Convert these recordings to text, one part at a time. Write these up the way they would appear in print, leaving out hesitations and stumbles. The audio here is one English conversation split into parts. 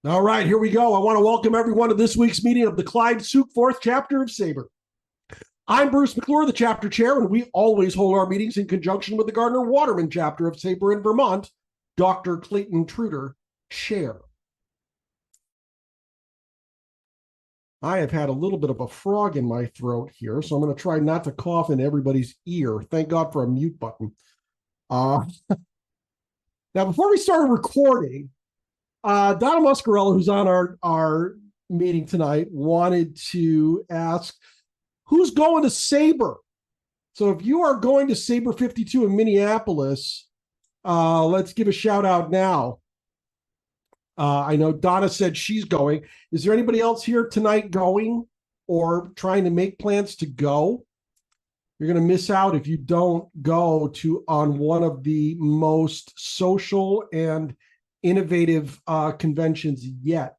All right, here we go. I want to welcome everyone to this week's meeting of the Clyde Sukeforth chapter of SABR. I'm Bruce McClure, the chapter chair, and we always hold our meetings in conjunction with the Gardner-Waterman chapter of SABR in Vermont, Dr. Clayton Truder, chair. I have had a little bit of a frog in my throat here, so I'm going to try not to cough in everybody's ear. Thank God for a mute button. Now, before we started recording, Donna Muscarella, who's on our meeting tonight, wanted to ask, who's going to SABR? So if you are going to SABR 52 in Minneapolis, let's give a shout out now. I know Donna said she's going. Is there anybody else here tonight going or trying to make plans to go? You're going to miss out if you don't go on one of the most social and innovative conventions yet.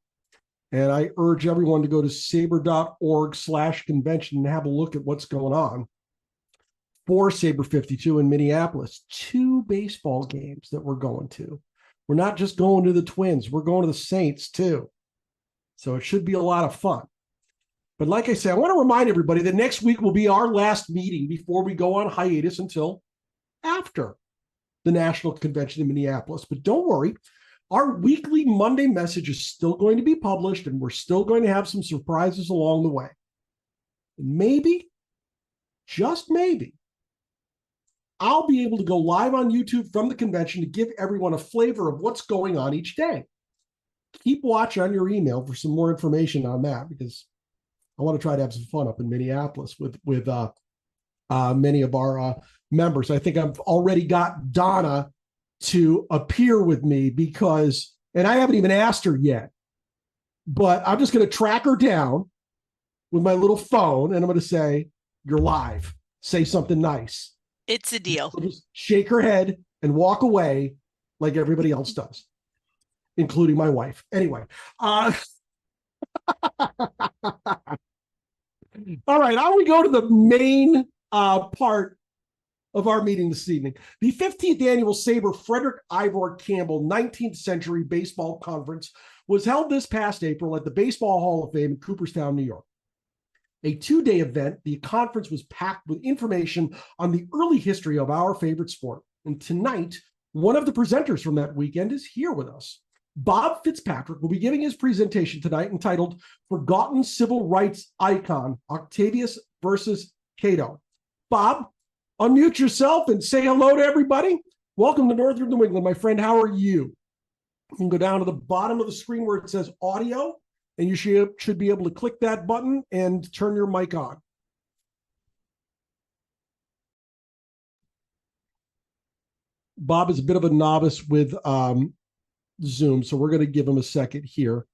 And I urge everyone to go to sabr.org/convention and have a look at what's going on for SABR 52 in Minneapolis. 2 baseball games that we're going to. We're not just going to the Twins, we're going to the Saints too. So it should be a lot of fun. But like I said, I want to remind everybody that next week will be our last meeting before we go on hiatus until after the National Convention in Minneapolis. But don't worry, our weekly Monday message is still going to be published, and we're still going to have some surprises along the way. And maybe, just maybe, I'll be able to go live on YouTube from the convention to give everyone a flavor of what's going on each day. Keep watch on your email for some more information on that, because I want to try to have some fun up in Minneapolis with many of our members. I think I've already got Donna to appear with me because, and I haven't even asked her yet, but I'm just going to track her down with my little phone and I'm going to say, "You're live. Say something nice." It's a deal. She'll just shake her head and walk away like everybody else does, including my wife. Anyway. All right, now we go to the main part of our meeting this evening. The 15th annual SABR Frederick Ivor-Campbell 19th Century Baseball Conference was held this past April at the Baseball Hall of Fame in Cooperstown, New York. A 2-day event, the conference was packed with information on the early history of our favorite sport. And tonight, one of the presenters from that weekend is here with us. Bob Fitzpatrick will be giving his presentation tonight entitled Forgotten Civil Rights Icon, Octavius versus Catto. Bob, unmute yourself and say hello to everybody. Welcome to Northern New England, my friend. How are you? You can go down to the bottom of the screen where it says audio, and you should be able to click that button and turn your mic on. Bob is a bit of a novice with Zoom, so we're going to give him a second here.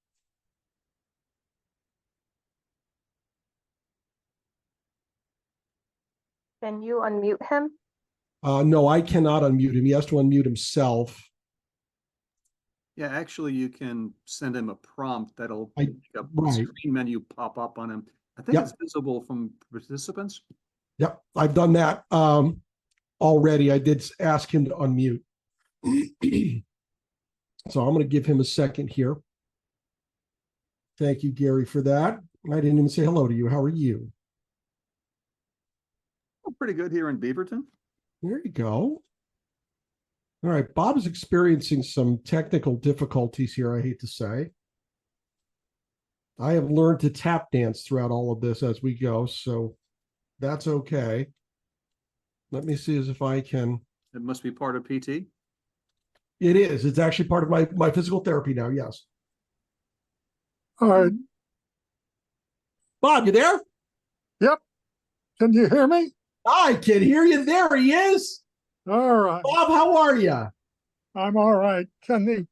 Can you unmute him? No, I cannot unmute him. He has to unmute himself. Yeah, actually, you can send him a prompt that'll Right. screen menu pop up on him. I think it's visible from participants. Yep, I've done that already. I did ask him to unmute. So I'm going to give him a second here. Thank you, Gary, for that. I didn't even say hello to you. How are you? Oh, pretty good here in Beaverton. There you go. All right, Bob is experiencing some technical difficulties here, I hate to say. I have learned to tap dance throughout all of this as we go, so that's okay. Let me see as if I can. It must be part of PT. It is. It's actually part of my physical therapy now, yes. All right. Bob, you there? Yep. Can you hear me? I can hear you. There he is. All right. Bob, how are you? I'm all right. Can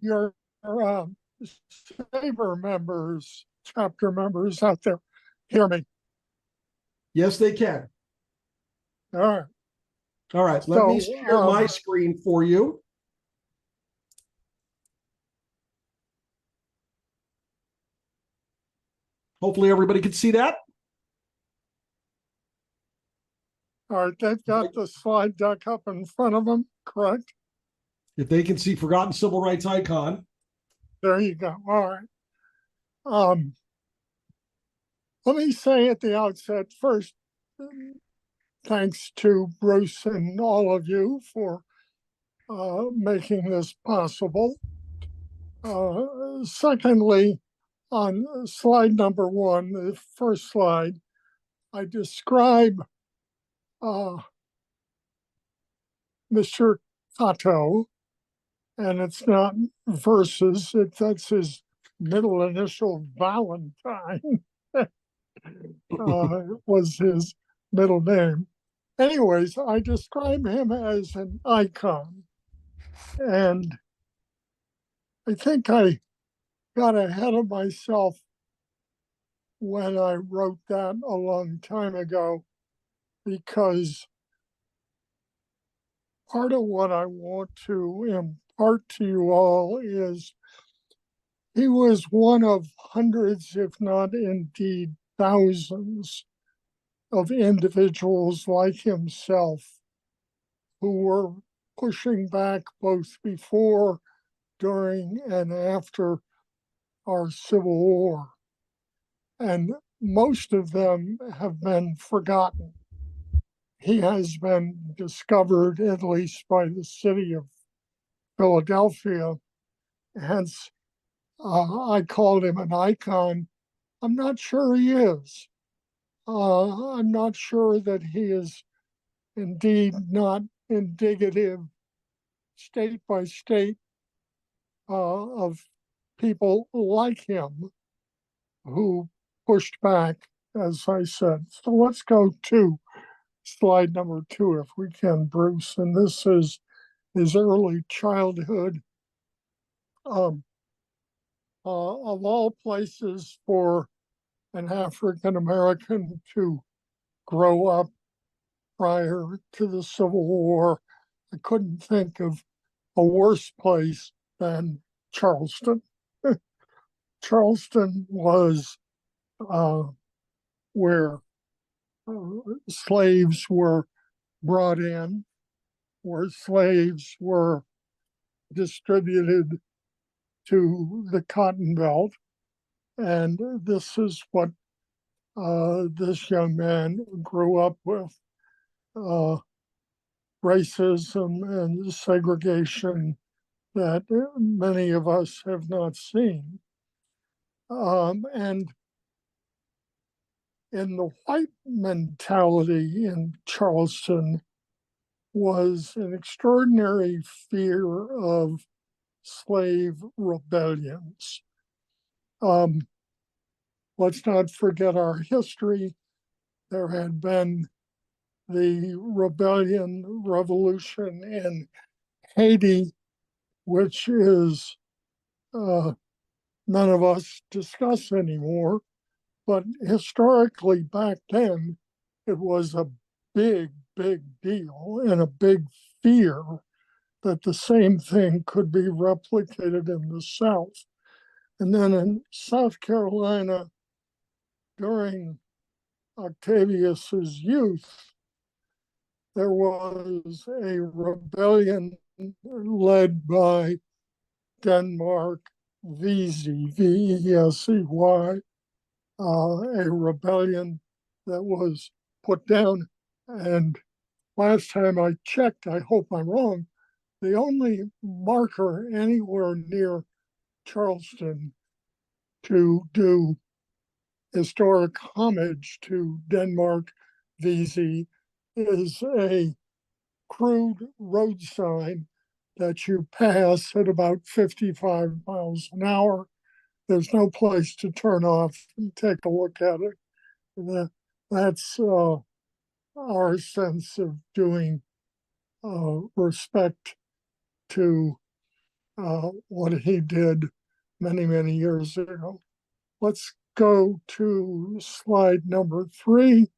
your SABR members, chapter members out there hear me? Yes, they can. All right. All right. Let me share my screen for you. Hopefully everybody can see that. All right, they've got the slide deck up in front of them, correct? If they can see Forgotten Civil Rights Icon. There you go. All right. Let me say at the outset first, thanks to Bruce and all of you for making this possible. Secondly, on slide number 1, the first slide, I describe Mr. Catto, and it's not verses, that's his middle initial, Valentine, was his middle name. Anyways, I describe him as an icon, and I think I got ahead of myself when I wrote that a long time ago, because part of what I want to impart to you all is he was one of hundreds, if not indeed thousands, of individuals like himself who were pushing back both before, during, and after our Civil War. And most of them have been forgotten. He has been discovered, at least by the city of Philadelphia. Hence, I called him an icon. I'm not sure he is. I'm not sure that he is indeed not indicative, state by state, of people like him who pushed back, as I said. So let's go to slide number 2, if we can, Bruce. And this is his early childhood. Of all places for an African American to grow up prior to the Civil War, I couldn't think of a worse place than Charleston. Charleston was where slaves were brought in, where slaves were distributed to the Cotton Belt. And this is what this young man grew up with. Racism and segregation that many of us have not seen. And in the white mentality in Charleston was an extraordinary fear of slave rebellions. Let's not forget our history. There had been the revolution in Haiti, which is none of us discuss anymore. But historically, back then, it was a big, big deal and a big fear that the same thing could be replicated in the South. And then in South Carolina, during Octavius's youth, there was a rebellion led by Denmark Vesey, Vesey, a rebellion that was put down. And last time I checked, I hope I'm wrong, the only marker anywhere near Charleston to do historic homage to Denmark Vesey is a crude road sign that you pass at about 55 miles an hour. There's no place to turn off and take a look at it. That's our sense of doing respect to what he did many, many years ago. Let's go to slide number 3.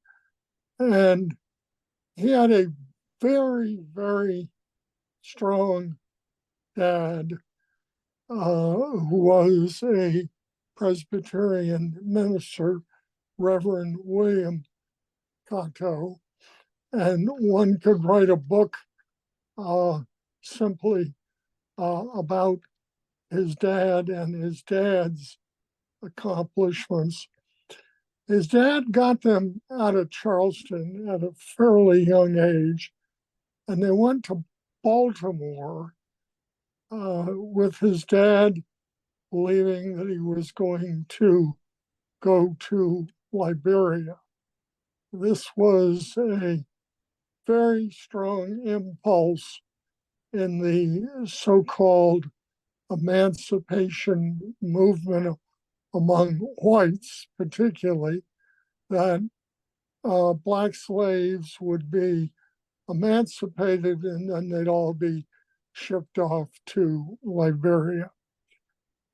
And he had a very, very strong dad who was a Presbyterian minister, Reverend William Catto. And one could write a book simply about his dad and his dad's accomplishments. His dad got them out of Charleston at a fairly young age, and they went to Baltimore with his dad believing that he was going to go to Liberia. This was a very strong impulse in the so-called emancipation movement among whites, particularly, that black slaves would be emancipated and then they'd all be shipped off to Liberia.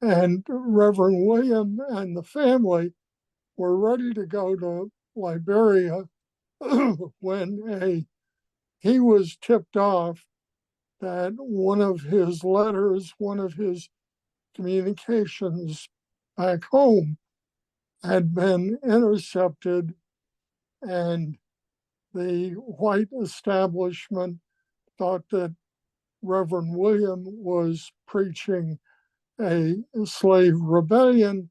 And Reverend William and the family were ready to go to Liberia when he was tipped off that one of his letters, one of his communications back home had been intercepted, and the white establishment thought that Reverend William was preaching a slave rebellion,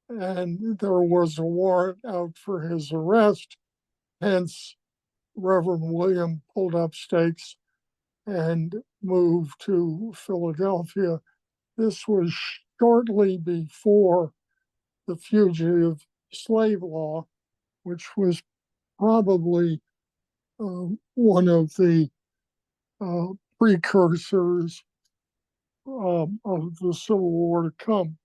and there was a warrant out for his arrest. Hence, Reverend William pulled up stakes and moved to Philadelphia. This was shortly before the fugitive slave law, which was probably one of the precursors of the Civil War to come.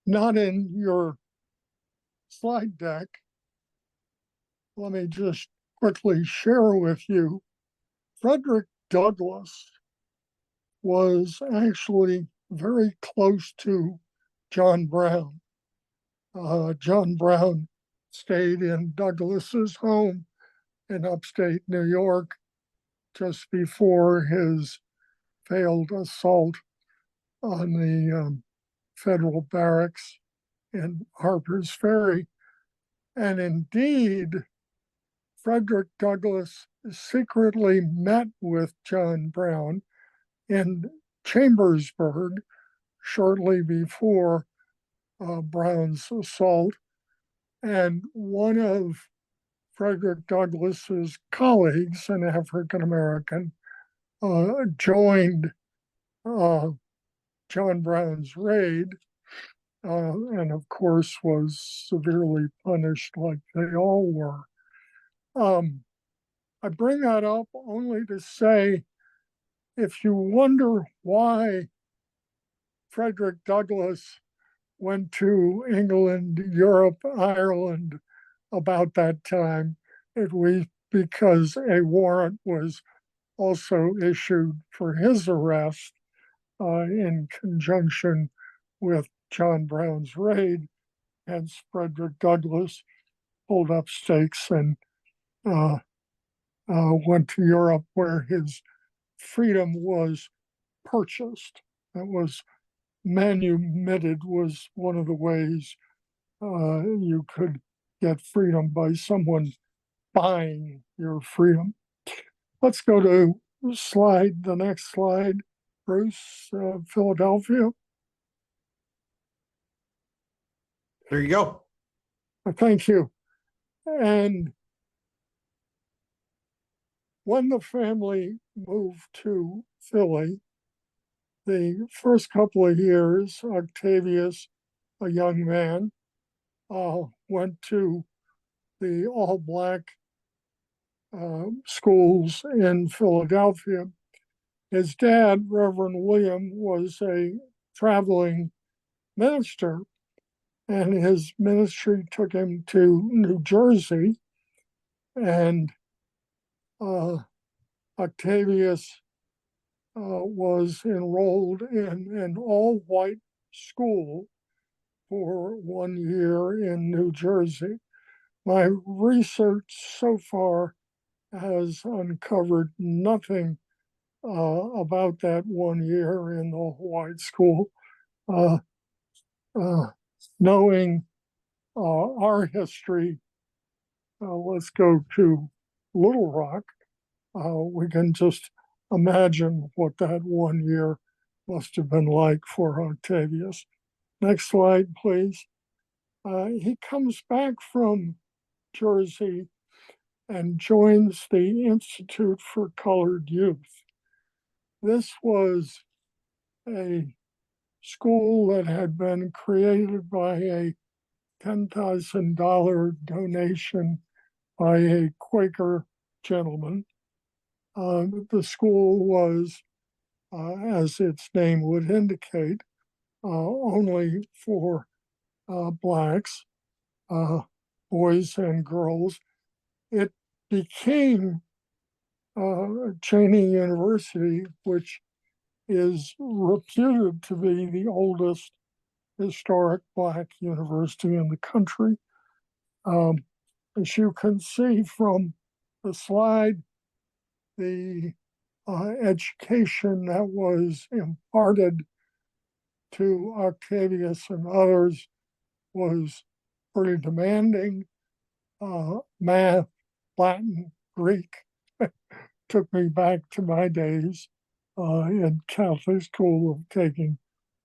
Not in your slide deck. Let me just quickly share with you. Frederick Douglass was actually very close to John Brown. John Brown stayed in Douglass's home in upstate New York just before his failed assault on the federal barracks in Harper's Ferry. And indeed, Frederick Douglass secretly met with John Brown in Chambersburg shortly before Brown's assault. And one of Frederick Douglass's colleagues, an African American, joined John Brown's raid, and of course was severely punished like they all were. I bring that up only to say, if you wonder why Frederick Douglass went to England, Europe, Ireland about that time, it was because a warrant was also issued for his arrest in conjunction with John Brown's raid. Hence, Frederick Douglass pulled up stakes and went to Europe, where his freedom was purchased. That was manumitted, was one of the ways you could get freedom, by someone buying your freedom. Let's go to the next slide, Bruce, Philadelphia. There you go. Thank you. And when the family moved to Philly, the first couple of years, Octavius, a young man, went to the all-black schools in Philadelphia. His dad, Reverend William, was a traveling minister, and his ministry took him to New Jersey, and Octavius was enrolled in an all-white school for 1 year in New Jersey. My research so far has uncovered nothing about that 1 year in the white school. Knowing our history, let's go to Little Rock. We can just imagine what that 1 year must have been like for Octavius. Next slide, please. He comes back from Jersey and joins the Institute for Colored Youth. This was a school that had been created by a $10,000 donation by a Quaker gentleman. The school was, as its name would indicate, only for Blacks, boys and girls. It became Cheney University, which is reputed to be the oldest historic Black university in the country. As you can see from the slide, the education that was imparted to Octavius and others was pretty demanding. Math, Latin, Greek took me back to my days in Catholic school of taking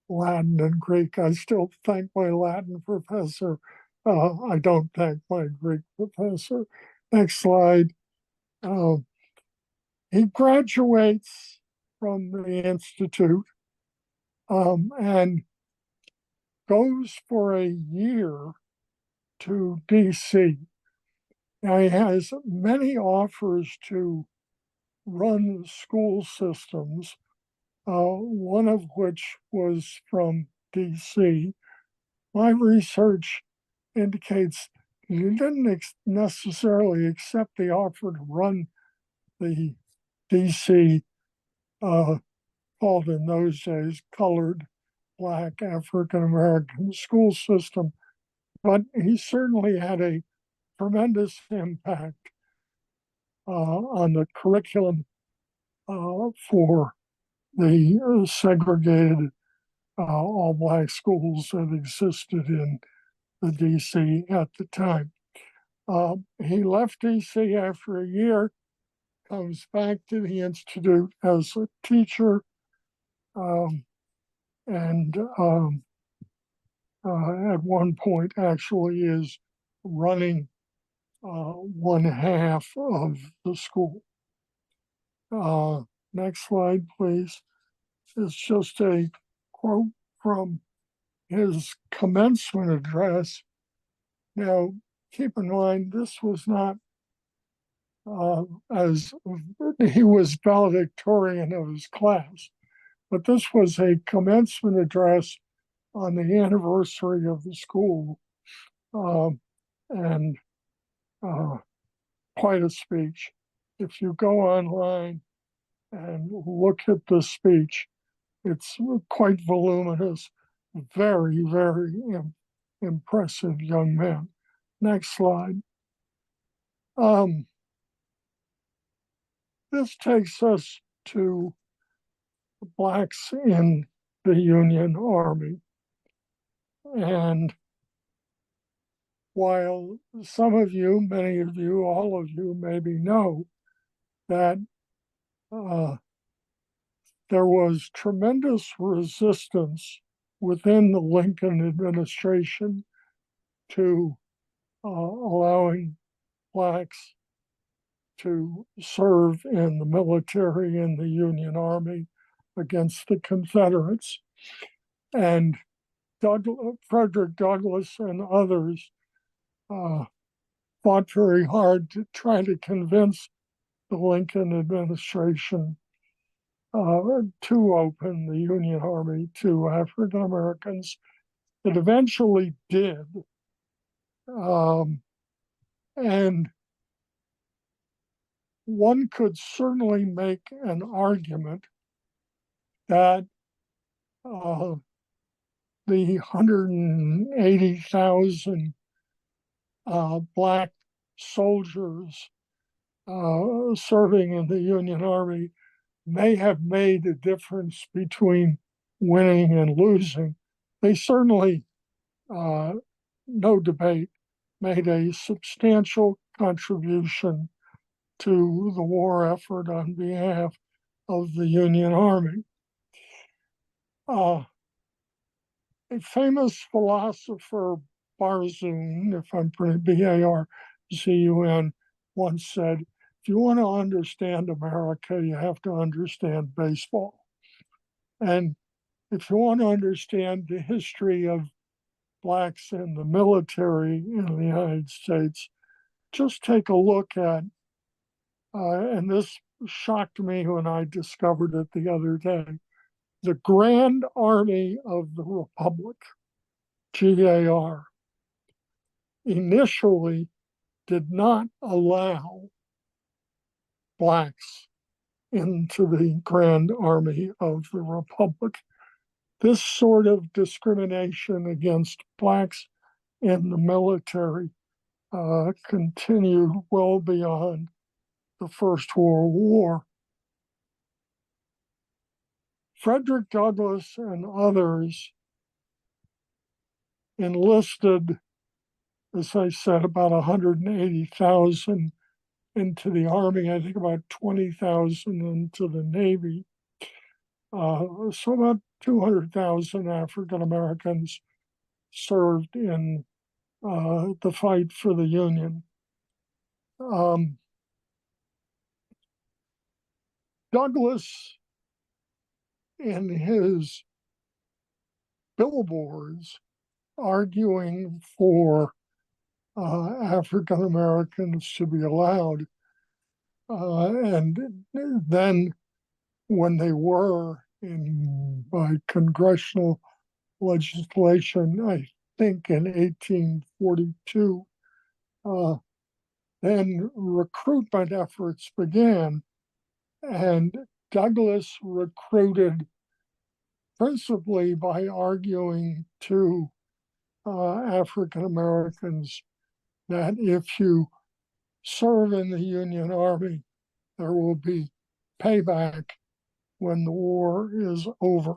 Latin and Greek. I still thank my Latin professor. I don't thank my Greek professor. Next slide. He graduates from the Institute and goes for a year to DC. Now, he has many offers to run school systems, one of which was from DC. My research indicates he didn't necessarily accept the offer to run the DC, called in those days colored Black African American school system, but he certainly had a tremendous impact on the curriculum for the segregated all Black schools that existed in the DC at the time. He left DC after a year, comes back to the Institute as a teacher, and at one point actually is running one half of the school. Next slide, please. It's just a quote from his commencement address. Now, keep in mind, this was not as he was valedictorian of his class, but this was a commencement address on the anniversary of the school, and quite a speech. If you go online and look at the speech, it's quite voluminous, very, very impressive young man. Next slide. This takes us to Blacks in the Union Army. And while some of you, many of you, all of you maybe know that there was tremendous resistance within the Lincoln administration to allowing Blacks to serve in the military in the Union Army against the Confederates. And Frederick Douglass and others fought very hard to try to convince the Lincoln administration to open the Union Army to African Americans. It eventually did. And one could certainly make an argument that the 180,000 Black soldiers serving in the Union Army may have made a difference between winning and losing. They certainly, no debate, made a substantial contribution to the war effort on behalf of the Union Army. A famous philosopher, Barzun, if I'm pronouncing Barzun, once said, if you want to understand America, you have to understand baseball. And if you want to understand the history of Blacks in the military in the United States, just take a look at, and this shocked me when I discovered it the other day, the Grand Army of the Republic, GAR, initially did not allow Blacks into the Grand Army of the Republic. This sort of discrimination against Blacks in the military continued well beyond the First World War. Frederick Douglass and others enlisted, as I said, about 180,000 into the Army, I think about 20,000 into the Navy. So about 200,000 African Americans served in the fight for the Union. Douglass, in his billboards arguing for African Americans to be allowed, and then when they were by congressional legislation, I think in 1842, then recruitment efforts began, and Douglass recruited principally by arguing to African Americans that if you serve in the Union Army, there will be payback when the war is over.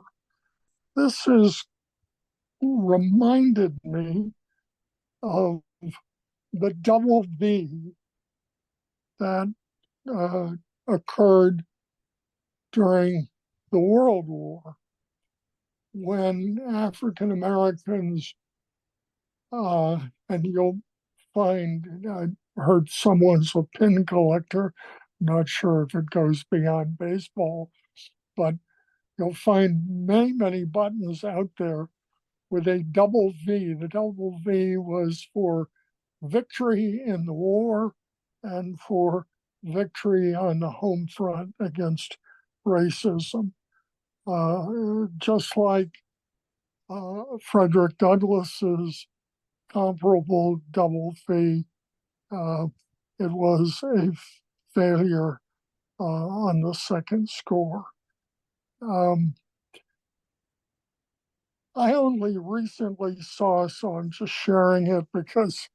This has reminded me of the double V that occurred during the World War, when African Americans, and you'll find, I heard someone's a pin collector, not sure if it goes beyond baseball, but you'll find many, many buttons out there with a double V. The double V was for victory in the war and for victory on the home front against racism. Just like Frederick Douglass's comparable double V, it was a failure on the second score. I only recently saw, so I'm just sharing it because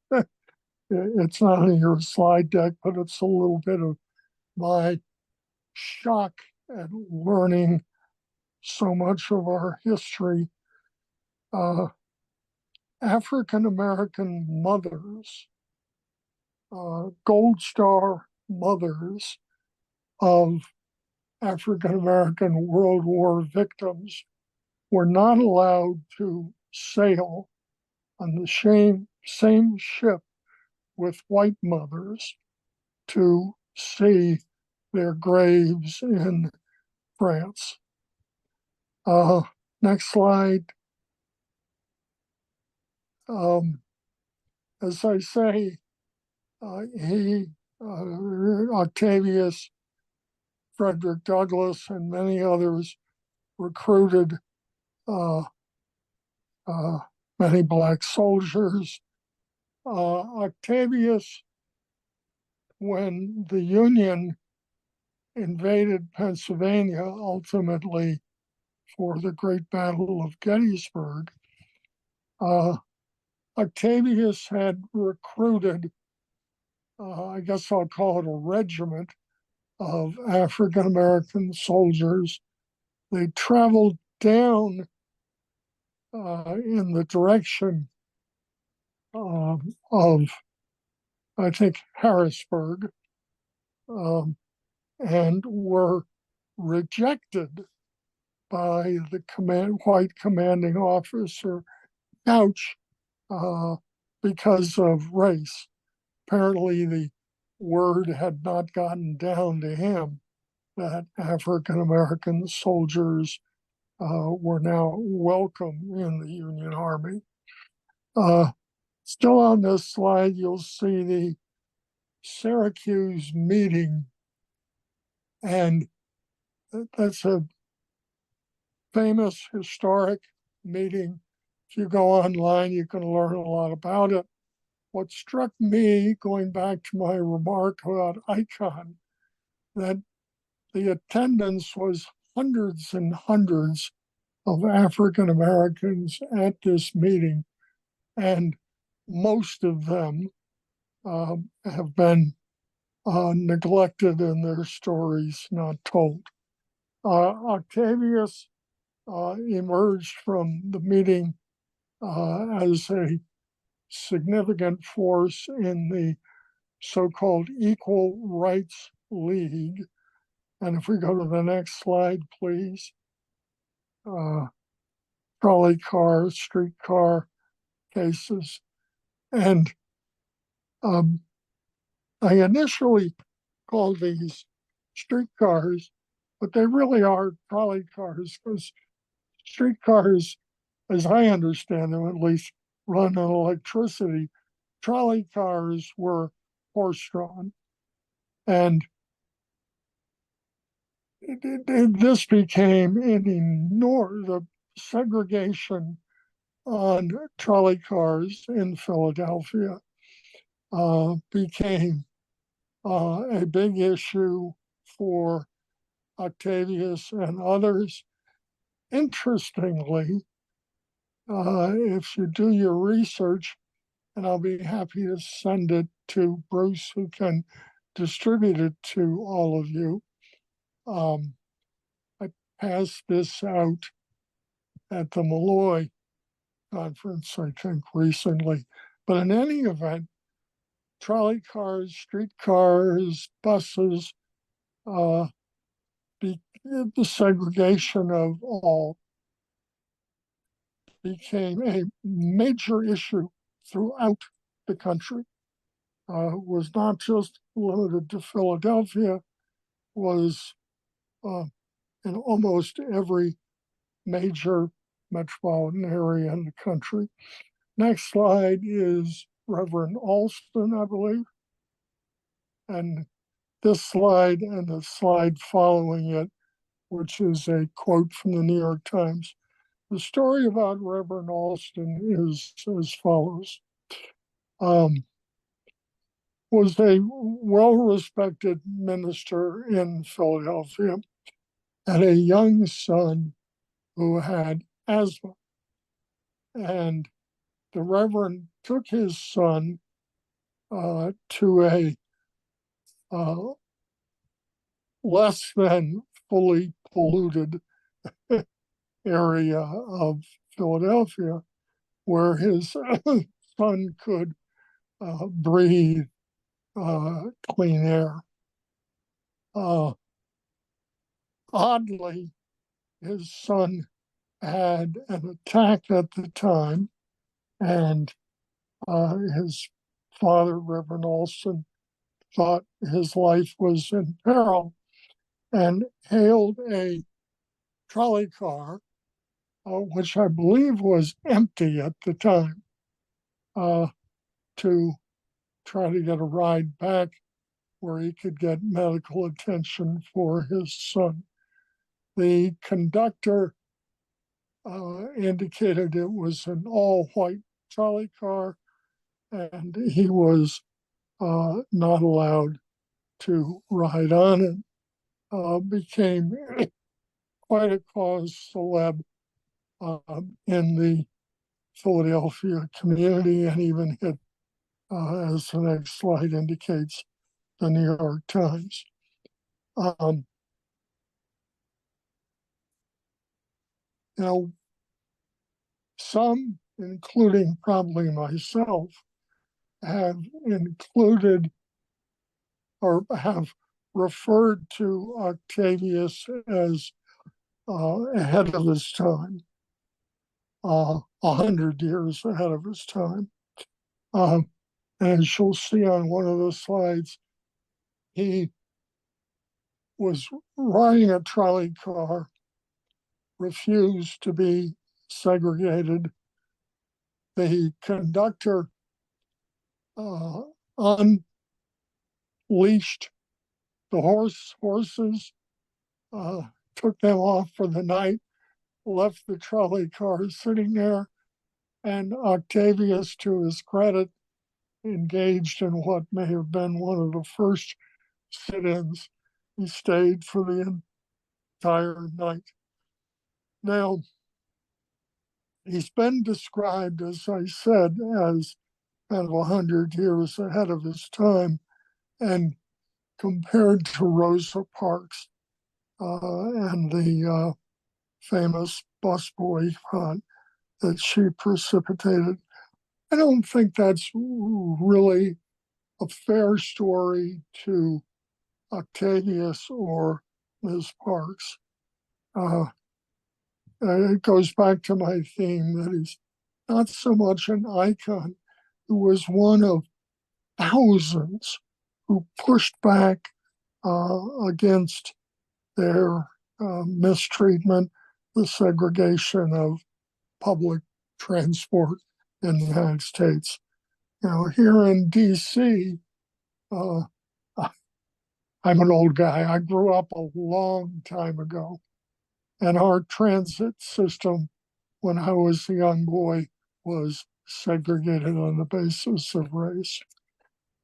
it's not in your slide deck, but it's a little bit of my shock at learning so much of our history. African American mothers, Gold Star mothers of African American World War victims, were not allowed to sail on the same ship with white mothers to see their graves in France. Next slide. As I say, Octavius, Frederick Douglass, and many others recruited many Black soldiers. Octavius, when the Union invaded Pennsylvania, ultimately for the Great Battle of Gettysburg, Octavius had recruited, I guess I'll call it a regiment of African American soldiers. They traveled down in the direction of, I think, Harrisburg, and were rejected by the white commanding officer Couch because of race. Apparently, the word had not gotten down to him that African American soldiers were now welcome in the Union Army. Still on this slide, you'll see the Syracuse meeting, and that's a famous historic meeting. If you go online, you can learn a lot about it. What struck me, going back to my remark about icon, that the attendance was hundreds and hundreds of African Americans at this meeting, and most of them have been neglected and their stories not told. Octavius emerged from the meeting as a significant force in the so-called Equal Rights League. And if we go to the next slide, please. Trolley car, streetcar cases. And I initially called these streetcars, but they really are trolley cars, because streetcars, as I understand them at least, run on electricity. Trolley cars were horse-drawn. And this became the segregation on trolley cars in Philadelphia became a big issue for Octavius and others. Interestingly, if you do your research, and I'll be happy to send it to Bruce, who can distribute it to all of you. I passed this out at the Malloy conference, I think, recently. But in any event, trolley cars, streetcars, buses, the segregation of all became a major issue throughout the country. Was not just limited to Philadelphia, was in almost every major metropolitan area in the country. Next slide is Reverend Alston, I believe. And this slide and the slide following it, which is a quote from the New York Times. The story about Reverend Alston is as follows. Was a well-respected minister in Philadelphia, had a young son who had asthma. And the Reverend took his son to a less than fully polluted area of Philadelphia, where his son could breathe clean air. Oddly, his son had an attack at the time, and his father, Reverend Alston, thought his life was in peril and hailed a trolley car, which I believe was empty at the time, to try to get a ride back where he could get medical attention for his son. The conductor indicated it was an all-white trolley car, and he was not allowed to ride on it. Became quite a cause célèbre in the Philadelphia community, and even hit, as the next slide indicates, the New York Times. Some, including probably myself, have included or have referred to Octavius as ahead of his time, 100 years ahead of his time. And as you'll see on one of the slides, he was riding a trolley car, refused to be segregated. The conductor unleashed the horses, took them off for the night, left the trolley car sitting there, and Octavius, to his credit, engaged in what may have been one of the first sit-ins. He stayed for the entire night. Now, he's been described, as I said, as kind of 100 years ahead of his time, and compared to Rosa Parks and the famous busboy hunt that she precipitated. I don't think that's really a fair story to Octavius or Ms. Parks. It goes back to my theme that he's not so much an icon, who was one of thousands who pushed back against their mistreatment, the segregation of public transport in the United States. Here in D.C., I'm an old guy. I grew up a long time ago, and our transit system, when I was a young boy, was segregated on the basis of race.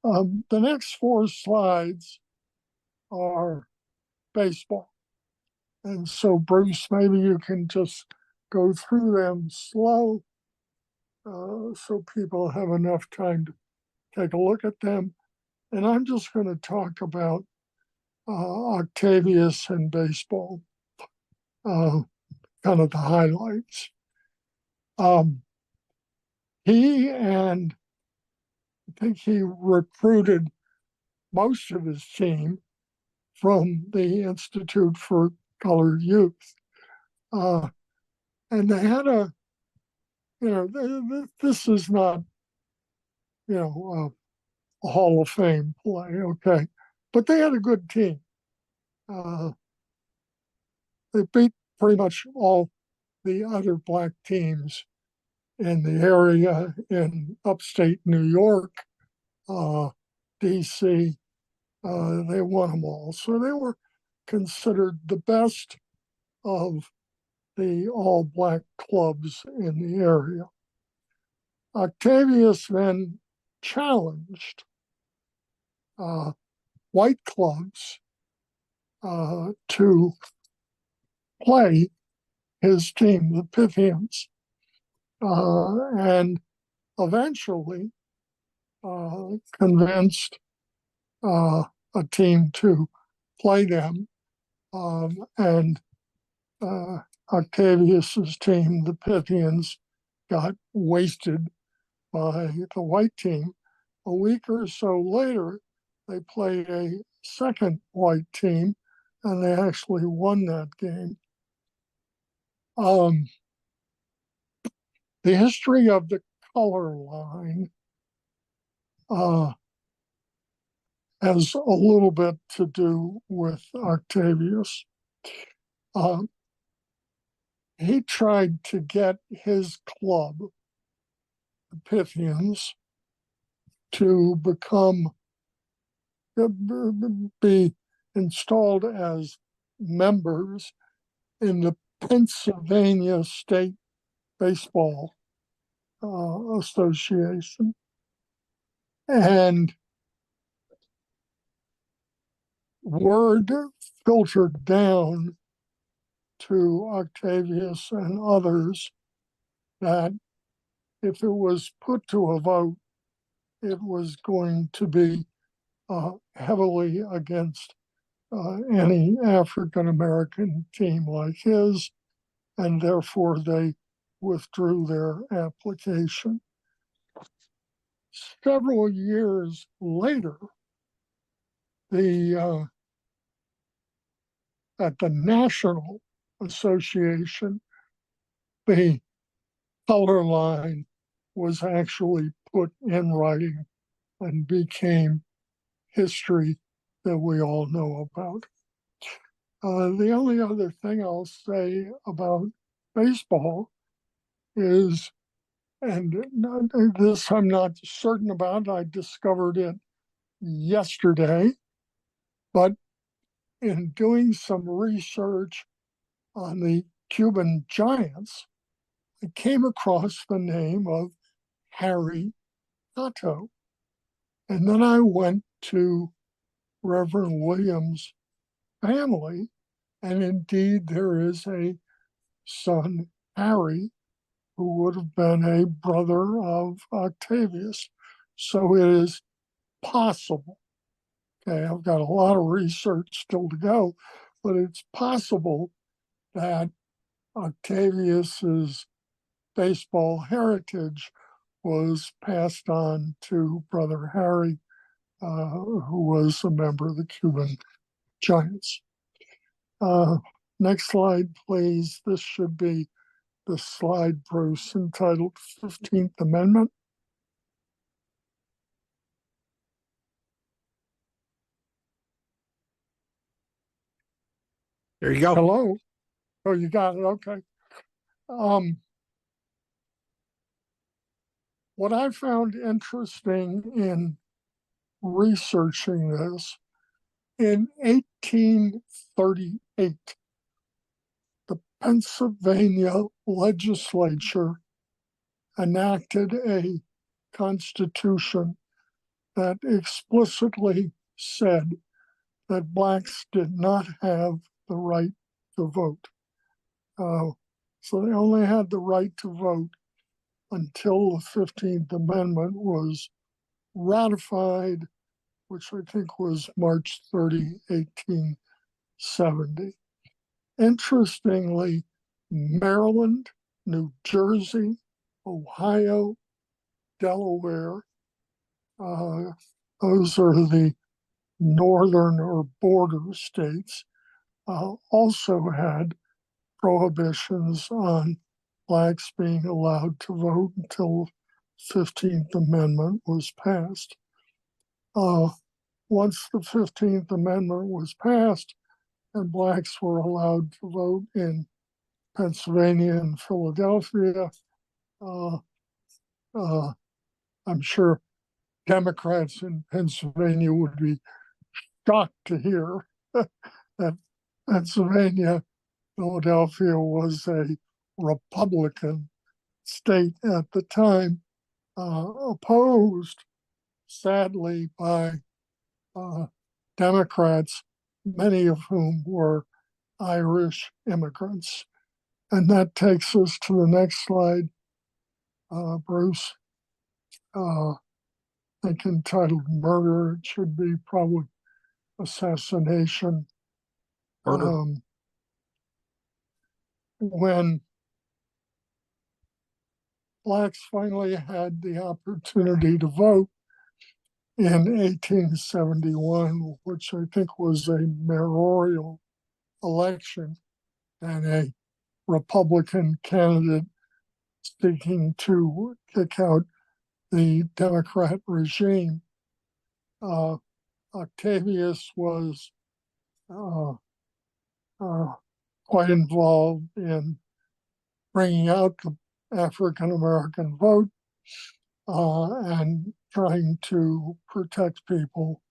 The next 4 slides are baseball. And so, Bruce, maybe you can just go through them slow so people have enough time to take a look at them. And I'm just going to talk about Octavius and baseball, kind of the highlights. I think he recruited most of his team from the Institute for Colored Youth. And they had this is not, a Hall of Fame play, okay, but they had a good team. They beat pretty much all the other black teams in the area in upstate New York, DC. They won them all. So they were considered the best of the all-black clubs in the area. Octavius then challenged white clubs to play his team, the Pythians, and eventually convinced a team to play them, and Octavius's team, the Pythians, got wasted by the white team. A week or so later, they played a second white team, and they actually won that game. The history of the color line has a little bit to do with Octavius. He tried to get his club, the Pythians, to be installed as members in the Pennsylvania State Baseball Association. And word filtered down to Octavius and others that if it was put to a vote, it was going to be heavily against any African-American team like his, and therefore they withdrew their application. Several years later, the at the National Association, the color line was actually put in writing and became history that we all know about. The only other thing I'll say about baseball is, and this I'm not certain about, I discovered it yesterday, but in doing some research on the Cuban Giants, I came across the name of Harry Catto. And then I went to Reverend Williams' family, and indeed there is a son, Harry, who would have been a brother of Octavius. So it is possible. Okay, I've got a lot of research still to go, but it's possible that Octavius's baseball heritage was passed on to brother Harry, who was a member of the Cuban Giants. Next slide, please. This should be the slide, Bruce, entitled 15th Amendment. There you go. Hello. Oh, you got it. Okay. What I found interesting in researching this, in 1838, the Pennsylvania legislature enacted a constitution that explicitly said that blacks did not have the right to vote. So they only had the right to vote until the 15th Amendment was ratified, which I think was March 30, 1870. Interestingly, Maryland, New Jersey, Ohio, Delaware, those are the northern or border states, also had prohibitions on blacks being allowed to vote until the 15th Amendment was passed. Once the 15th Amendment was passed and blacks were allowed to vote in Pennsylvania and Philadelphia, I'm sure Democrats in Pennsylvania would be shocked to hear that Pennsylvania, Philadelphia was a Republican state at the time, opposed, sadly, by Democrats, many of whom were Irish immigrants. And that takes us to the next slide, Bruce. I think entitled Murder. It should be probably assassination. Murder. When blacks finally had the opportunity to vote in 1871, which I think was a mayoral election, and a Republican candidate seeking to kick out the Democrat regime, Octavius was quite involved in bringing out the African American vote and trying to protect people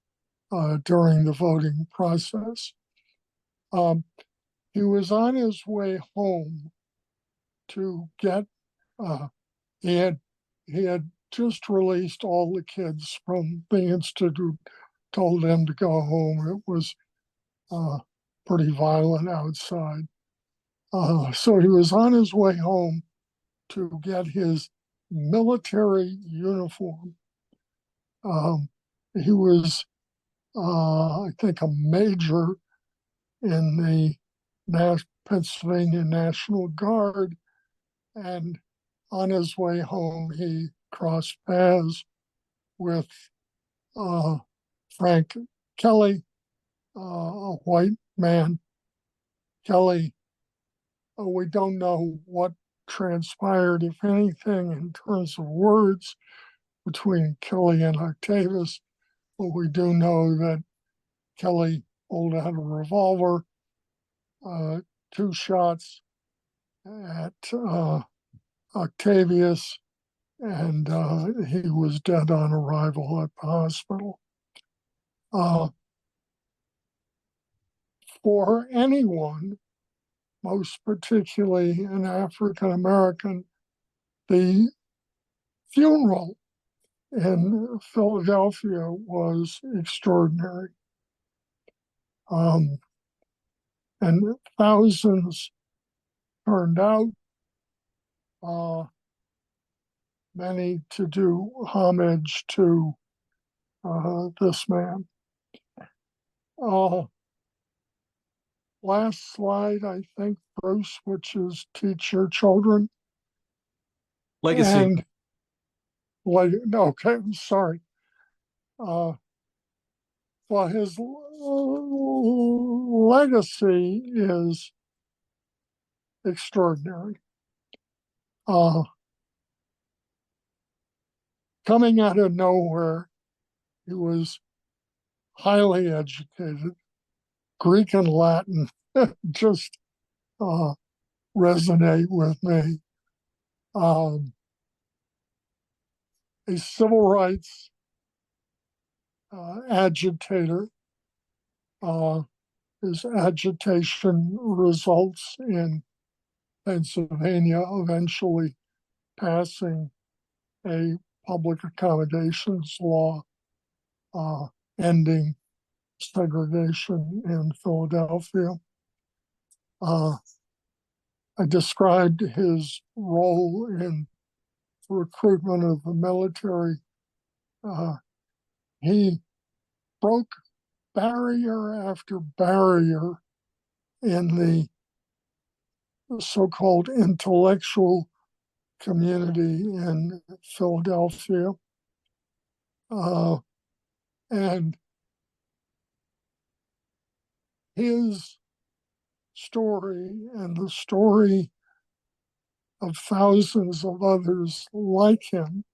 during the voting process. He was on his way home to get, he had just released all the kids from the institute, told them to go home. It was pretty violent outside. So he was on his way home to get his military uniform. He was, I think, a major in the Pennsylvania National Guard, and on his way home, he crossed paths with Frank Kelly, a white man Kelly, we don't know what transpired, if anything, in terms of words between Kelly and Octavius, but we do know that Kelly pulled out a revolver, 2 shots at Octavius, and he was dead on arrival at the hospital. For anyone, most particularly an African American, the funeral in Philadelphia was extraordinary. And thousands turned out, many to do homage to this man. Last slide, I think, Bruce, which is teach your children. Legacy. And, okay, I'm sorry. Well, his legacy is extraordinary. Coming out of nowhere, he was highly educated. Greek and Latin just resonate with me. A civil rights agitator. His agitation results in Pennsylvania eventually passing a public accommodations law ending segregation in Philadelphia. I described his role in recruitment of the military. He broke barrier after barrier in the so-called intellectual community in Philadelphia. And his story and the story of thousands of others like him,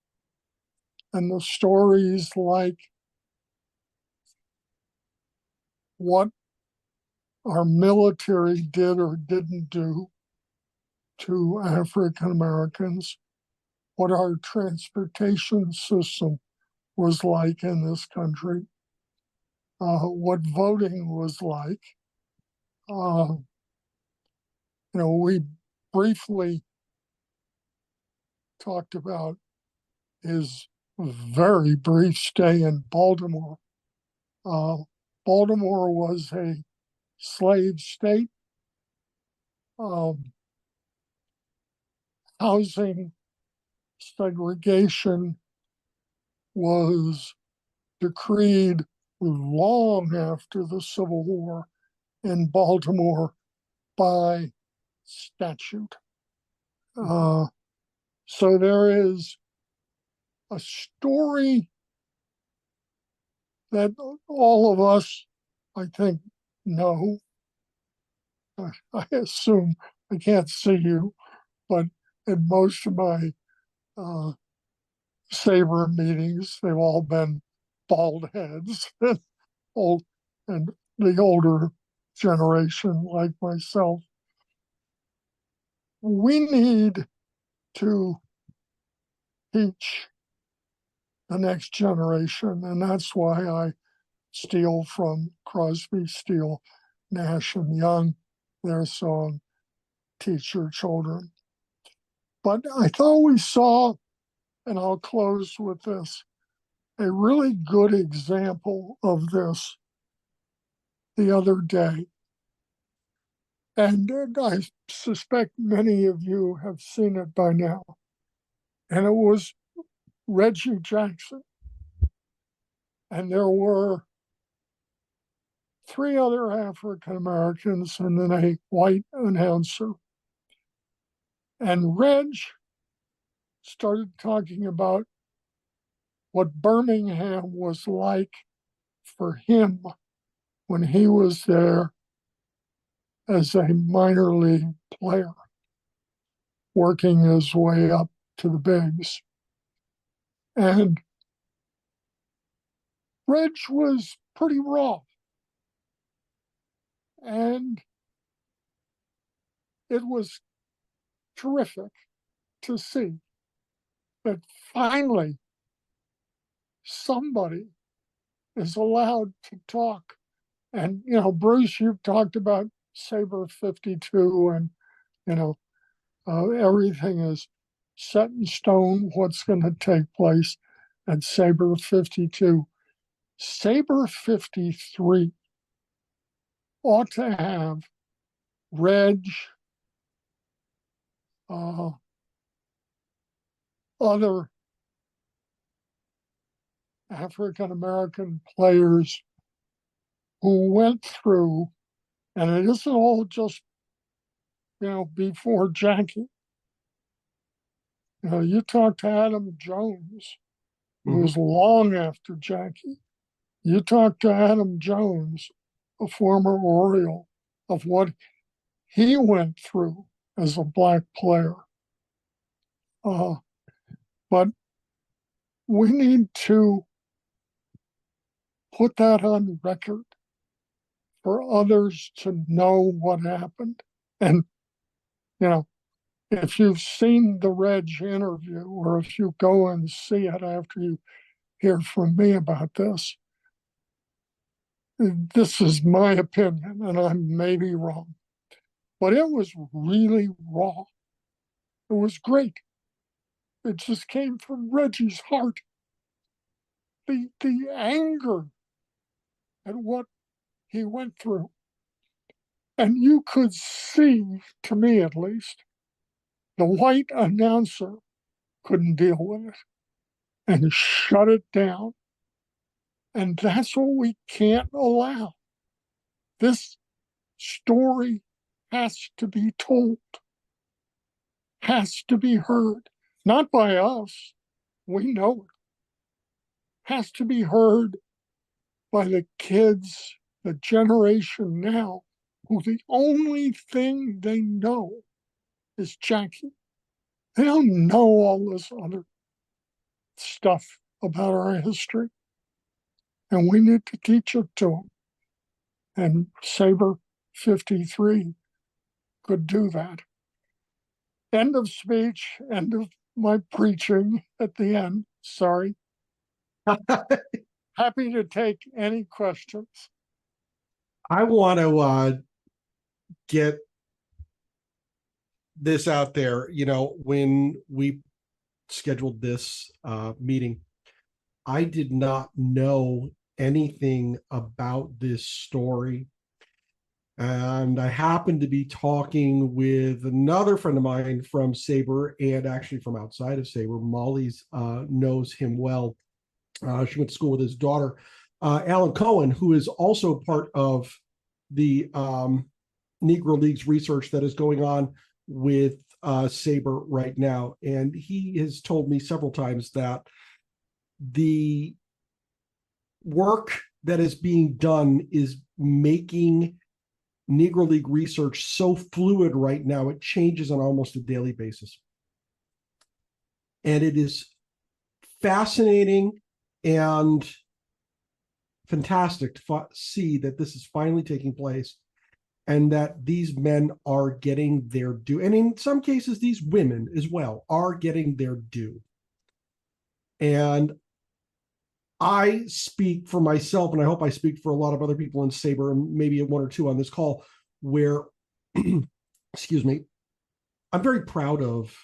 and the stories like what our military did or didn't do to African Americans, what our transportation system was like in this country, what voting was like. We briefly talked about his very brief stay in Baltimore. Baltimore was a slave state. Housing segregation was decreed long after the Civil War in Baltimore by statute. So there is a story that all of us, I think, know. I assume I can't see you, but in most of my SABR meetings, they've all been bald heads, and the older generation like myself. We need to teach the next generation, and that's why I steal from Crosby, Steele, Nash, and Young, their song, Teach Your Children. But I thought we saw, and I'll close with this, a really good example of this the other day. And I suspect many of you have seen it by now. And it was Reggie Jackson. And there were 3 other African Americans and then a white announcer. And Reg started talking about what Birmingham was like for him when he was there as a minor league player, working his way up to the bigs. And Reg was pretty raw. And it was terrific to see that finally somebody is allowed to talk. And, Bruce, you've talked about SABR 52 and, everything is set in stone, what's going to take place at SABR 52. SABR 53 ought to have Reg, other African-American players who went through, and it isn't all just, before Jackie. You talk to Adam Jones, who was long after Jackie. You talk to Adam Jones, a former Oriole, of what he went through as a black player. But we need to put that on record for others to know what happened. And, if you've seen the Reg interview, or if you go and see it after you hear from me about this is my opinion, and I may be wrong, but it was really raw. It was great. It just came from Reggie's heart. The anger at what he went through. And you could see, to me at least, the white announcer couldn't deal with it and shut it down. And that's what we can't allow. This story has to be told, has to be heard, not by us. We know it. Has to be heard by the kids, the generation now, who the only thing they know is Jackie. They don't know all this other stuff about our history. And we need to teach it to them. And SABR 53 could do that. End of speech, end of my preaching at the end. Sorry. Happy to take any questions. I want to get this out there. When we scheduled this meeting, I did not know anything about this story. And I happened to be talking with another friend of mine from SABR, and actually from outside of SABR. Molly's knows him well. She went to school with his daughter, Alan Cohen, who is also part of the Negro Leagues research that is going on with SABR right now. And he has told me several times that the work that is being done is making Negro League research so fluid right now. It changes on almost a daily basis. And it is fascinating and fantastic to see that this is finally taking place, and that these men are getting their due. And in some cases, these women as well are getting their due. And I speak for myself, and I hope I speak for a lot of other people in SABR, and maybe one or two on this call, where, excuse me, I'm very proud of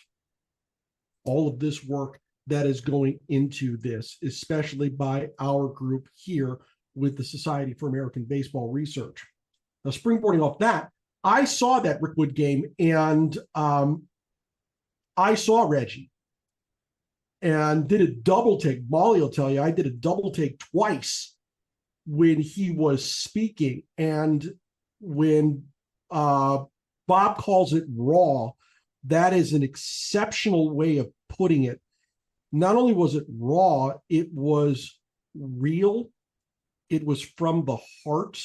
all of this work that is going into this, especially by our group here with the Society for American Baseball Research. Now, springboarding off that, I saw that Rickwood game, and I saw Reggie and did a double take. Molly will tell you, I did a double take twice when he was speaking. And when Bob calls it raw, that is an exceptional way of putting it. Not only was it raw, it was real. It was from the heart.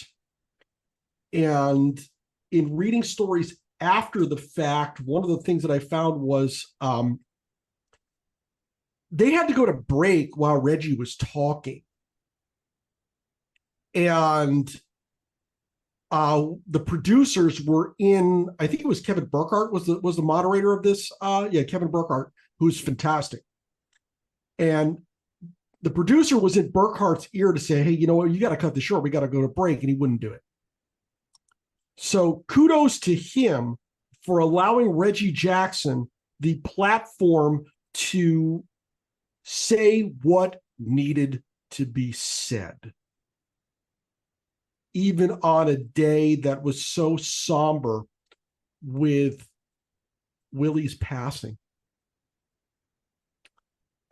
And in reading stories after the fact, one of the things that I found was they had to go to break while Reggie was talking. And the producers were in, I think it was Kevin Burkhardt was the moderator of this. Kevin Burkhardt, who's fantastic. And the producer was in Burkhardt's ear to say, hey, you know what, you got to cut this short. We got to go to break. And he wouldn't do it. So kudos to him for allowing Reggie Jackson the platform to say what needed to be said, even on a day that was so somber with Willie's passing.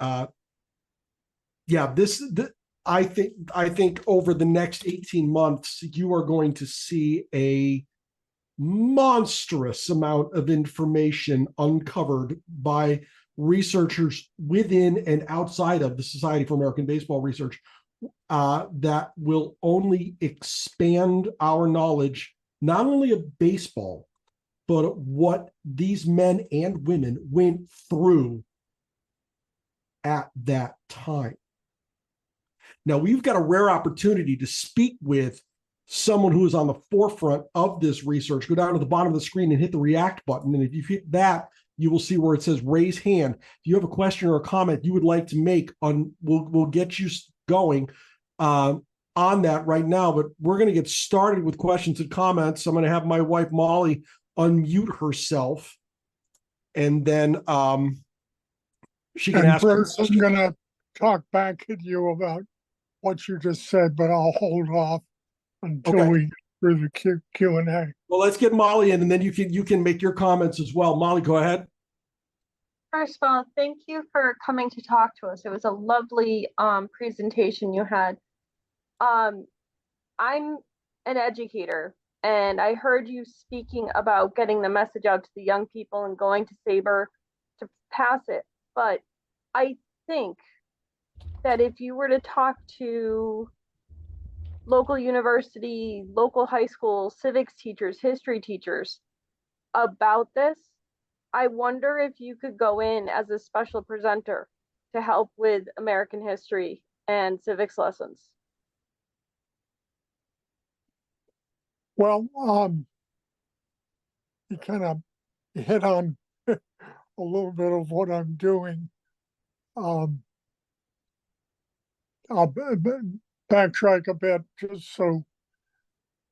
I think over the next 18 months, you are going to see a monstrous amount of information uncovered by researchers within and outside of the Society for American Baseball Research that will only expand our knowledge, not only of baseball, but what these men and women went through at that time. Now, we've got a rare opportunity to speak with someone who is on the forefront of this research. Go down to the bottom of the screen and hit the react button. And if you hit that, you will see where it says raise hand. If you have a question or a comment you would like to make on, we'll get you going on that right now. But we're going to get started with questions and comments. I'm going to have my wife, Molly, unmute herself. And then she can ask. Bruce, I'm going to talk back at you about what you just said, but I'll hold off until we get through the Q&A. Well, let's get Molly in, and then you can make your comments as well. Molly, go ahead. First of all, thank you for coming to talk to us. It was a lovely presentation you had. I'm an educator, and I heard you speaking about getting the message out to the young people and going to SABR to pass it. But I think that if you were to talk to local university, local high school, civics teachers, history teachers about this, I wonder if you could go in as a special presenter to help with American history and civics lessons. Well, you kind of hit on a little bit of what I'm doing. I'll backtrack a bit just so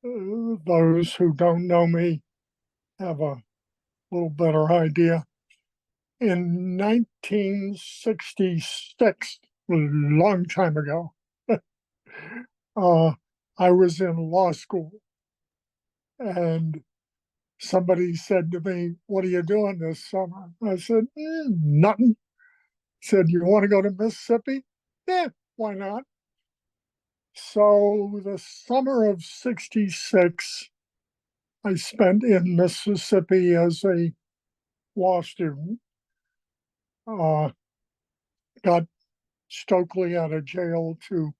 those who don't know me have a little better idea. In 1966, a long time ago, I was in law school, and somebody said to me, "What are you doing this summer?" I said, "Nothing." Said, "You want to go to Mississippi?" "Yeah, why not?" So the summer of '66, I spent in Mississippi as a law student. Got Stokely out of jail to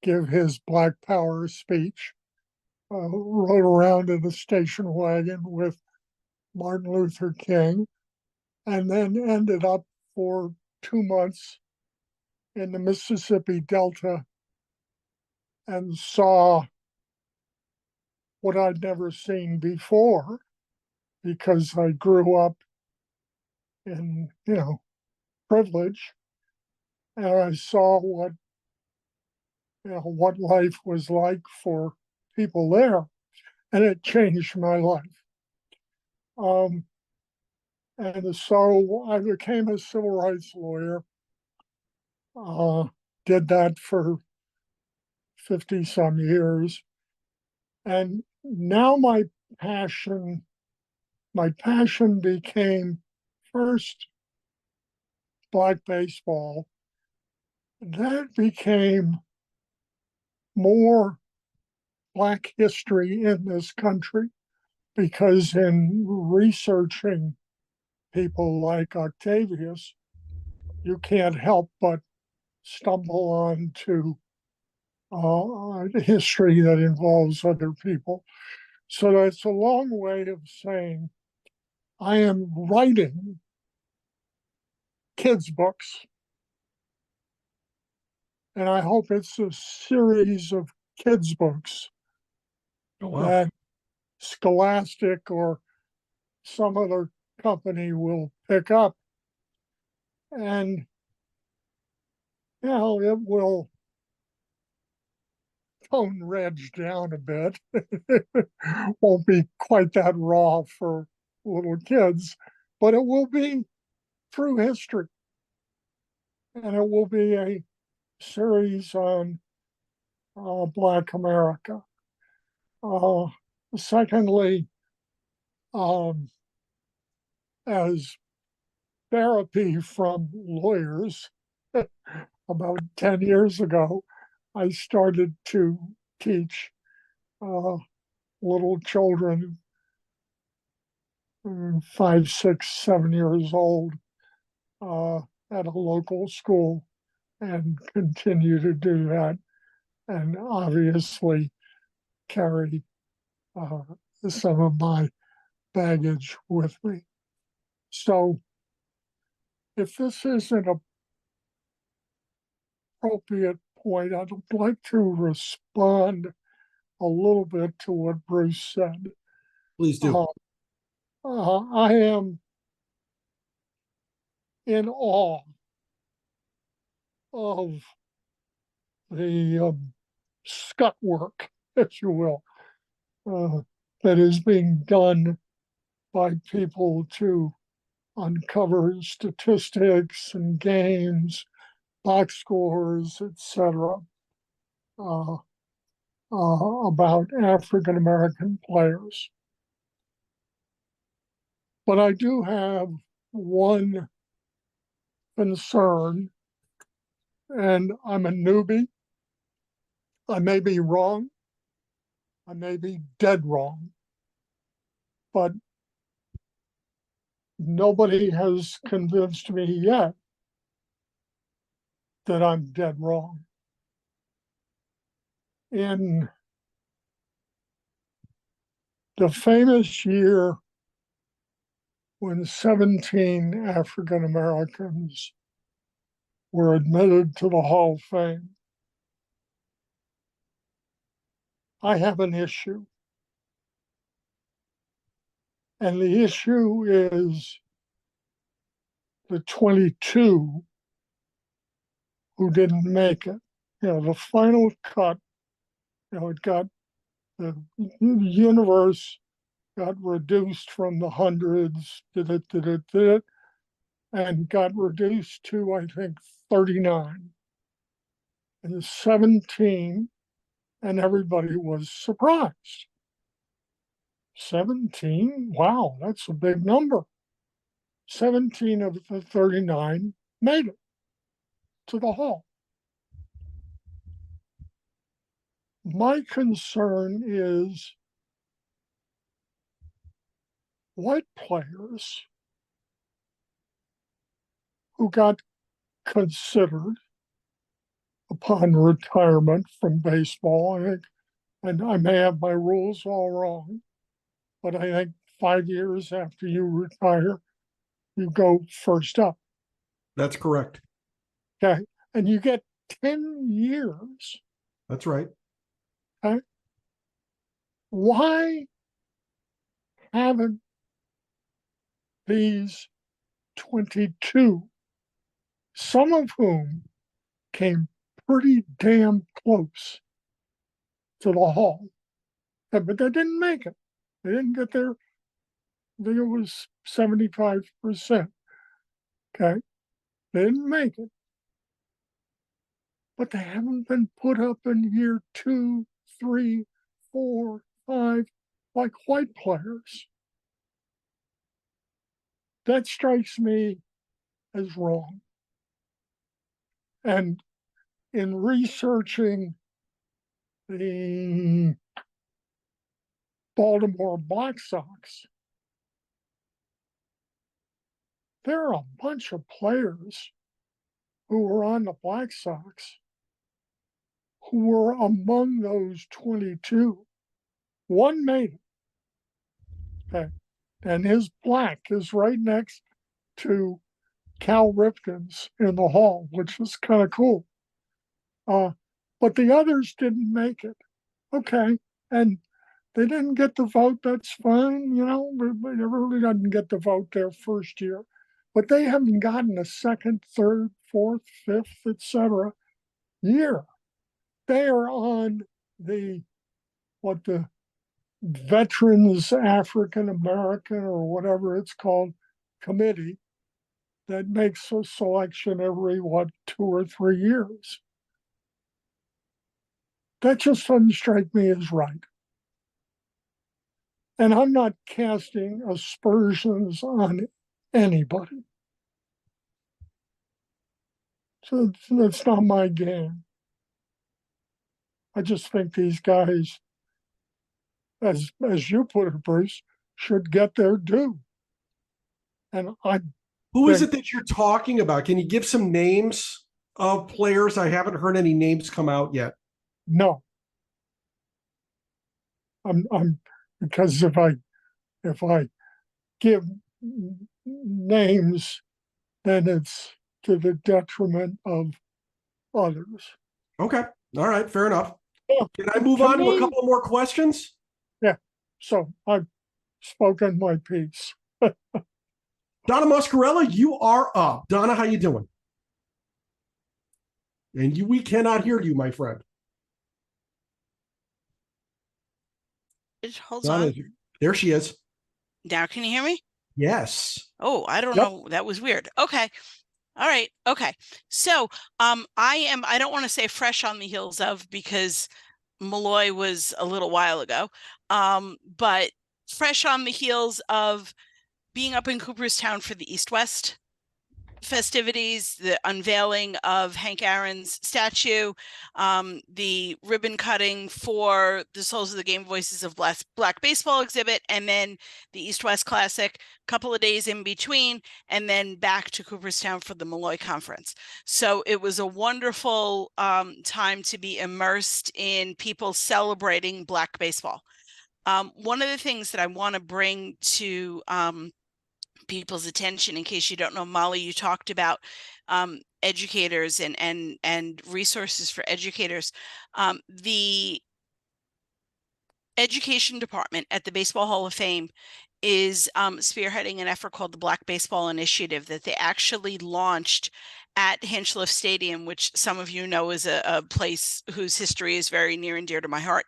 give his Black Power speech. Rode around in a station wagon with Martin Luther King, and then ended up for 2 months in the Mississippi Delta and saw what I'd never seen before, because I grew up in, privilege, and I saw what life was like for people there, and it changed my life. And so I became a civil rights lawyer. Did that for 50 some years, and now my passion became first Black baseball. That became more Black history in this country, because in researching people like Octavius, you can't help but stumble onto history that involves other people. So that's a long way of saying I am writing kids' books. And I hope it's a series of kids' books Oh, wow. that Scholastic or some other company will pick up. And, you know, it will tone Reg down a bit. Won't be quite that raw for little kids, but it will be through history. And it will be a series on Black America. Secondly, as therapy from lawyers, about 10 years ago, I started to teach little children, 5, 6, 7 years old, at a local school, and continue to do that, and obviously carry some of my baggage with me. So if this isn't an appropriate point, I'd like to respond a little bit to what Bruce said. Please do. I am in awe of the scut work, if you will, that is being done by people to uncover statistics and games, box scores, etc., about African American players. But I do have one concern, and I'm a newbie. I may be wrong. I may be dead wrong. But nobody has convinced me yet that I'm dead wrong. In the famous year when 17 African Americans were admitted to the Hall of Fame, I have an issue. And the issue is the 22 who didn't make it. You know, the final cut, you know, it got, the universe got reduced from the hundreds, and got reduced to, I think, 39. And 17, and everybody was surprised. 17? Wow, that's a big number. 17 of the 39 made it to the Hall. My concern is white players who got considered upon retirement from baseball, I think, and I may have my rules all wrong, but I think 5 years after you retire, you go first up. That's correct. Okay. And you get 10 years. That's right. Okay. Why haven't these 22, some of whom came pretty damn close to the Hall, but they didn't make it? They didn't get there. I think it was 75%. Okay. They didn't make it. But they haven't been put up in year 2, 3, 4, 5, like white players. That strikes me as wrong. And in researching the Baltimore Black Sox, there are a bunch of players who were on the Black Sox who were among those 22. One made it. Okay. And his plaque is right next to Cal Ripken's in the hall, which is kind of cool. But the others didn't make it. Okay. And they didn't get the vote. That's fine. You know, everybody doesn't get the vote their first year. But they haven't gotten a second, third, fourth, fifth, etc. year. They are on the Veterans African American or whatever it's called committee that makes a selection every 2 or 3 years. That just doesn't strike me as right. And I'm not casting aspersions on anybody. So that's not my game. I just think these guys, as you put it, Bruce, should get their due. And who is it that you're talking about? Can you give some names of players? I haven't heard any names come out yet. No. I'm because if I give names, then it's to the detriment of others. Okay. All right. Fair enough. Yeah. Can I move on to a couple of more questions? Yeah. So I've spoken my piece. Donna Muscarella, you are up. Donna, how you doing? And we cannot hear you, my friend. Hold Donna, on. there she is. Now, can you hear me? Yes. Oh, I don't know. That was weird. Okay. All right. Okay. So I don't want to say fresh on the heels of, because Malloy was a little while ago, but fresh on the heels of being up in Cooperstown for the East-West festivities, the unveiling of Hank Aaron's statue, the ribbon cutting for the Souls of the Game Voices of Black Baseball exhibit, and then the East-West Classic, couple of days in between, and then back to Cooperstown for the Malloy Conference. So it was a wonderful time to be immersed in people celebrating Black baseball. One of the things that I want to bring to people's attention, in case you don't know, Molly, you talked about educators and resources for educators. The education department at the Baseball Hall of Fame is spearheading an effort called the Black Baseball Initiative that they actually launched at Hinchliffe Stadium, which some of you know is a place whose history is very near and dear to my heart.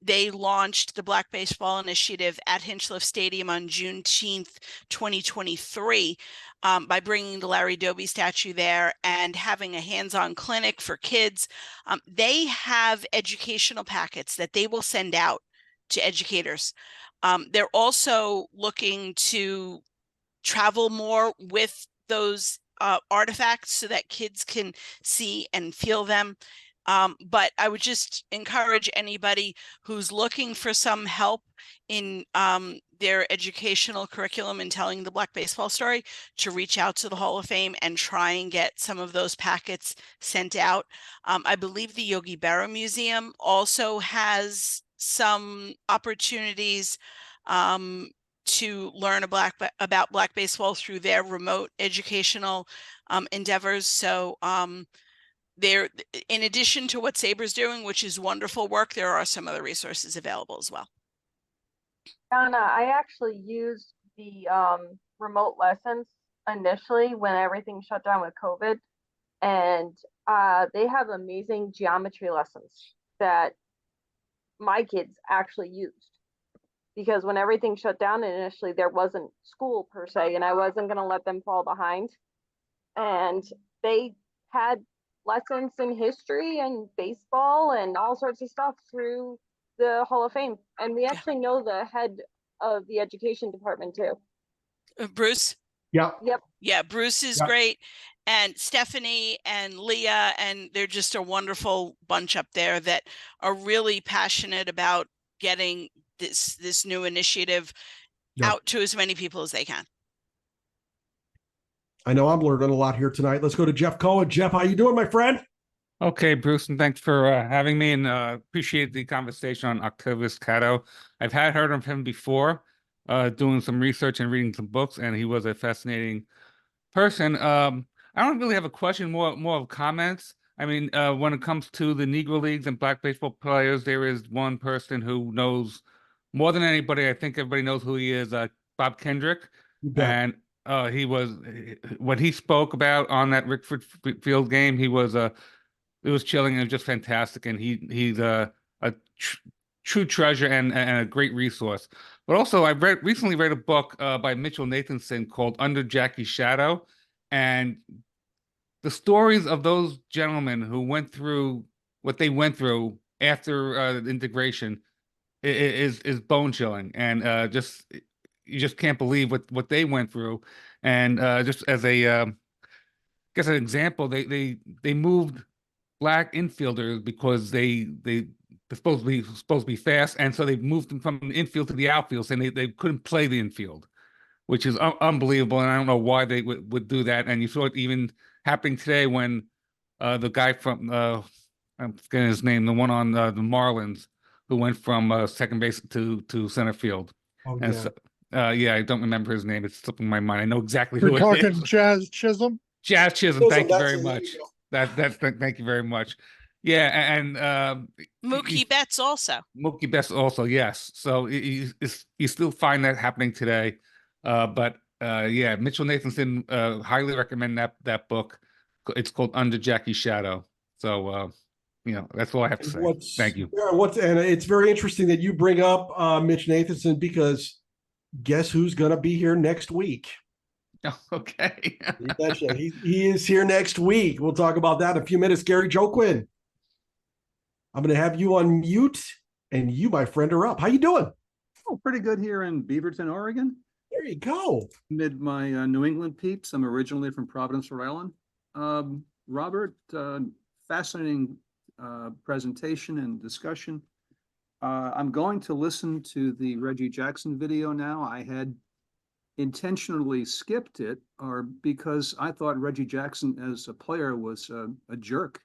They launched the Black Baseball Initiative at Hinchliffe Stadium on Juneteenth, 2023, by bringing the Larry Doby statue there and having a hands-on clinic for kids. They have educational packets that they will send out to educators. They're also looking to travel more with those artifacts so that kids can see and feel them. But I would just encourage anybody who's looking for some help in their educational curriculum and telling the Black baseball story to reach out to the Hall of Fame and try and get some of those packets sent out. I believe the Yogi Berra Museum also has some opportunities to learn about Black baseball through their remote educational endeavors. So there, in addition to what SABR's doing, which is wonderful work, there are some other resources available as well. Donna, I actually used the remote lessons initially when everything shut down with COVID, and they have amazing geometry lessons that my kids actually used, because when everything shut down initially, there wasn't school per se, and I wasn't going to let them fall behind. And they had lessons in history and baseball and all sorts of stuff through the Hall of Fame. And we actually know the head of the education department too. Bruce? Yeah. Yep. Yeah, Bruce is great. And Stephanie and Leah, and they're just a wonderful bunch up there that are really passionate about getting this new initiative out to as many people as they can. I know I'm learning a lot here tonight. Let's go to Jeff Cohen. Jeff, how you doing, my friend? Okay, Bruce, and thanks for having me, and appreciate the conversation on Octavius Catto. I've heard of him before, doing some research and reading some books, and he was a fascinating person. I don't really have a question, more of comments. I mean, when it comes to the Negro Leagues and black baseball players, there is one person who knows more than anybody. I think everybody knows who he is, Bob Kendrick. You bet. And he was, what he spoke about on that Rickford Field game, it was chilling and just fantastic. And he's a true treasure and a great resource. But also, I recently read a book by Mitchell Nathanson called Under Jackie's Shadow, and the stories of those gentlemen who went through what they went through after integration is bone chilling, and you just can't believe what they went through. And just as a guess an example, they moved black infielders because they're supposed to be fast, and so they moved them from the infield to the outfield, and they couldn't play the infield, which is unbelievable. And I don't know why they would do that. And you saw it even happening today when the guy from I'm forgetting his name, the one on the Marlins, who went from second base to center field. Oh, And yeah. so, yeah, I don't remember his name. It's slipping my mind. I know exactly We're who it talking is. Jazz Chisholm. Jazz Chisholm. Thank you very much. You go. Thank you very much. Yeah, and Mookie Betts also. Mookie Betts also, yes. So you still find that happening today. But yeah, Mitchell Nathanson, highly recommend that book. It's called Under Jackie's Shadow. So that's all I have to say. Thank you. Yeah, and it's very interesting that you bring up Mitch Nathanson, because guess who's going to be here next week? Okay. He is here next week. We'll talk about that in a few minutes. Gary Joquin, I'm going to have you on mute, and you, my friend, are up. How you doing? Oh, pretty good here in Beaverton, Oregon. There you go. Amid my New England peeps. I'm originally from Providence, Rhode Island. Robert, fascinating presentation and discussion. I'm going to listen to the Reggie Jackson video now. I had intentionally skipped it, or because I thought Reggie Jackson as a player was a jerk,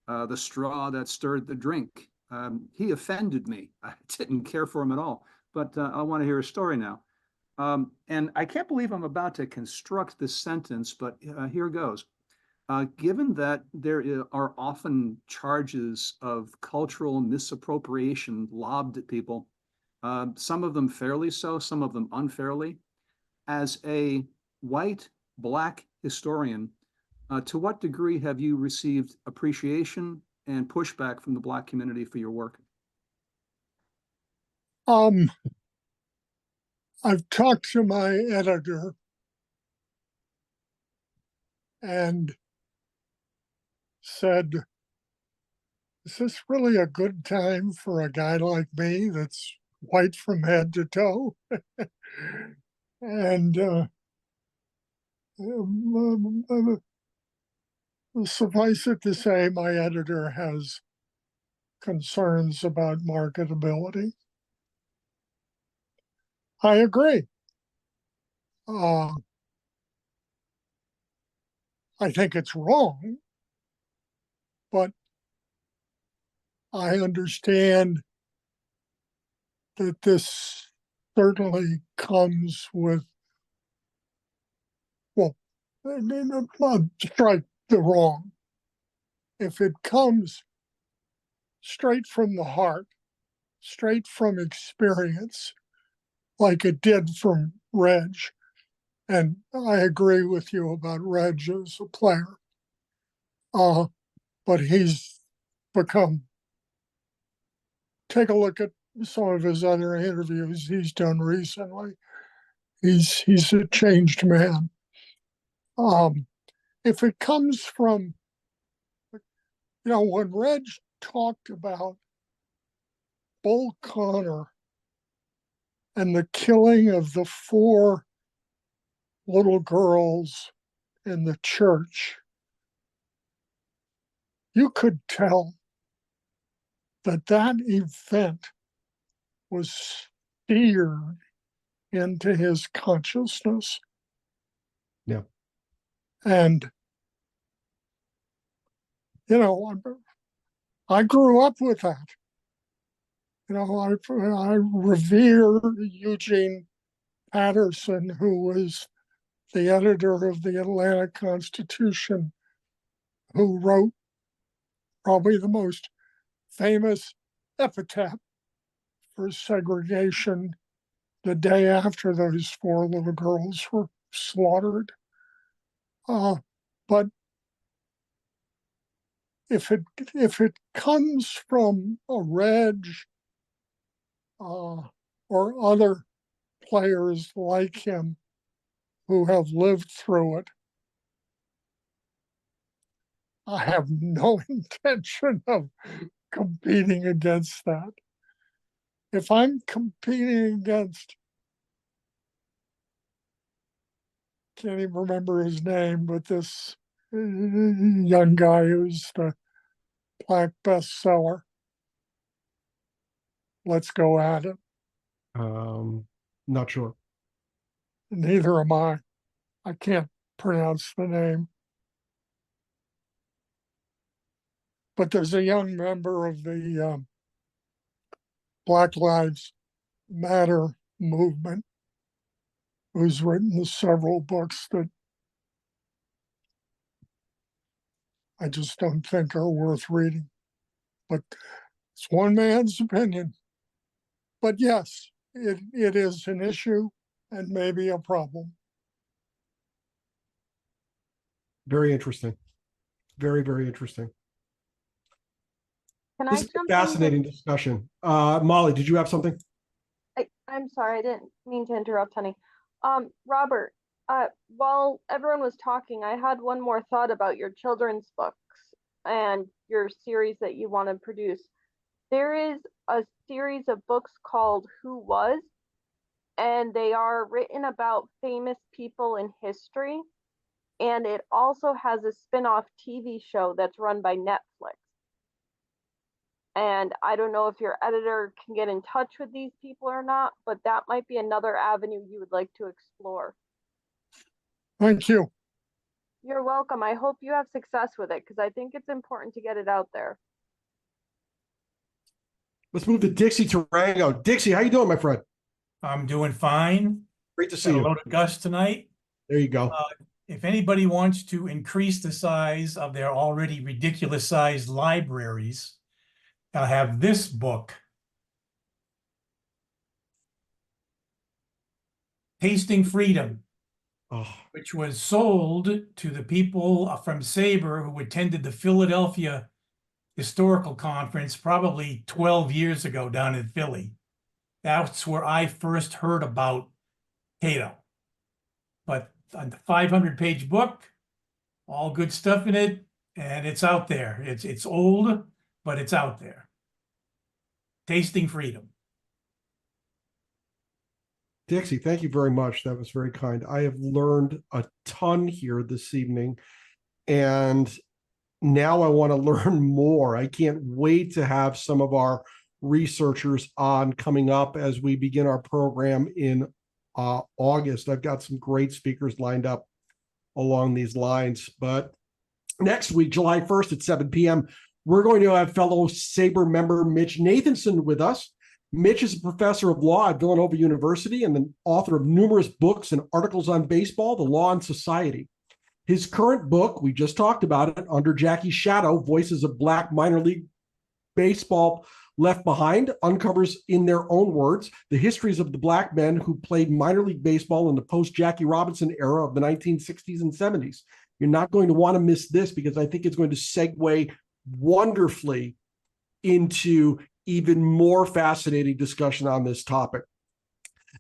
the straw that stirred the drink. He offended me. I didn't care for him at all, but I want to hear a story now. And I can't believe I'm about to construct this sentence, but here goes. Given that there are often charges of cultural misappropriation lobbed at people, some of them fairly so, some of them unfairly, as a white, black historian, to what degree have you received appreciation and pushback from the black community for your work? I've talked to my editor, and said, is this really a good time for a guy like me that's white from head to toe? And suffice it to say, my editor has concerns about marketability. I agree. I think it's wrong, but I understand that this certainly comes with, well, strike the wrong. If it comes straight from the heart, straight from experience, like it did from Reg, and I agree with you about Reg as a player, but he's become, take a look at some of his other interviews he's done recently. He's a changed man. If it comes from, when Reg talked about Bull Connor and the killing of the 4 little girls in the church, you could tell that event was seared into his consciousness. Yeah. And, I grew up with that. I revere Eugene Patterson, who was the editor of the Atlanta Constitution, who wrote probably the most famous epitaph for segregation the day after those 4 little girls were slaughtered. But if it comes from a Reg or other players like him who have lived through it, I have no intention of competing against that. If I'm competing against, can't even remember his name, but this young guy who's the Black bestseller, let's go at it. Not sure. Neither am I. I can't pronounce the name. But there's a young member of the Black Lives Matter movement who's written several books that I just don't think are worth reading. But it's one man's opinion. But yes, it is an issue and maybe a problem. Very interesting. Very, very interesting. Can This I is a jump fascinating discussion. Molly, did you have something? I'm sorry, I didn't mean to interrupt, honey. Robert, while everyone was talking, I had one more thought about your children's books and your series that you want to produce. There is a series of books called Who Was, and they are written about famous people in history. And it also has a spin-off TV show that's run by Netflix. And I don't know if your editor can get in touch with these people or not, but that might be another avenue you would like to explore. Thank you. You're welcome. I hope you have success with it because I think it's important to get it out there. Let's move to Dixie Tarango. Dixie, how you doing, my friend? I'm doing fine. Great to see Got a you. load of Gus tonight. There you go. If anybody wants to increase the size of their already ridiculous sized libraries, I have this book, Tasting Freedom, which was sold to the people from SABR who attended the Philadelphia Historical Conference probably 12 years ago down in Philly. That's where I first heard about Catto. But a 500-page book, all good stuff in it, and it's out there. It's old, but it's out there. Tasting Freedom. Dixie, thank you very much. That was very kind. I have learned a ton here this evening, and now I want to learn more. I can't wait to have some of our researchers on coming up as we begin our program in August. I've got some great speakers lined up along these lines. But next week, July 1st at 7 p.m., we're going to have fellow SABR member Mitch Nathanson with us. Mitch is a professor of law at Villanova University and the author of numerous books and articles on baseball, the law and society. His current book, we just talked about it, Under Jackie Shadow, Voices of Black Minor League Baseball Left Behind, uncovers in their own words the histories of the Black men who played minor league baseball in the post-Jackie Robinson era of the 1960s and 70s. You're not going to want to miss this because I think it's going to segue wonderfully into even more fascinating discussion on this topic.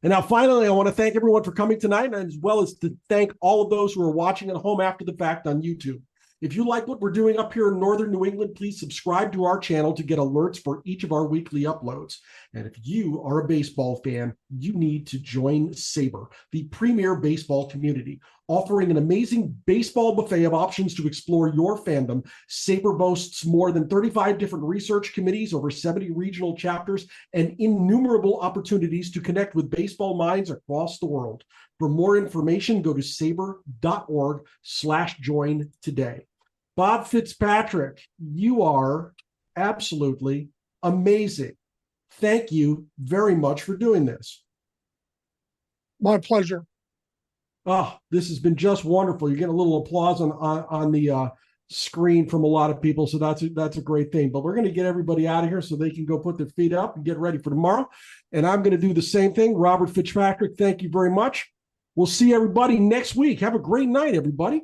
And now, finally, I want to thank everyone for coming tonight, as well as to thank all of those who are watching at home after the fact on YouTube. If you like what we're doing up here in Northern New England, please subscribe to our channel to get alerts for each of our weekly uploads. And if you are a baseball fan, you need to join SABR, the premier baseball community. Offering an amazing baseball buffet of options to explore your fandom, SABR boasts more than 35 different research committees, over 70 regional chapters, and innumerable opportunities to connect with baseball minds across the world. For more information, go to sabr.org/join today. Bob Fitzpatrick, you are absolutely amazing. Thank you very much for doing this. My pleasure. Oh, this has been just wonderful. You're getting a little applause on the screen from a lot of people, so that's a great thing. But we're going to get everybody out of here so they can go put their feet up and get ready for tomorrow. And I'm going to do the same thing. Robert Fitzpatrick, thank you very much. We'll see everybody next week. Have a great night, everybody.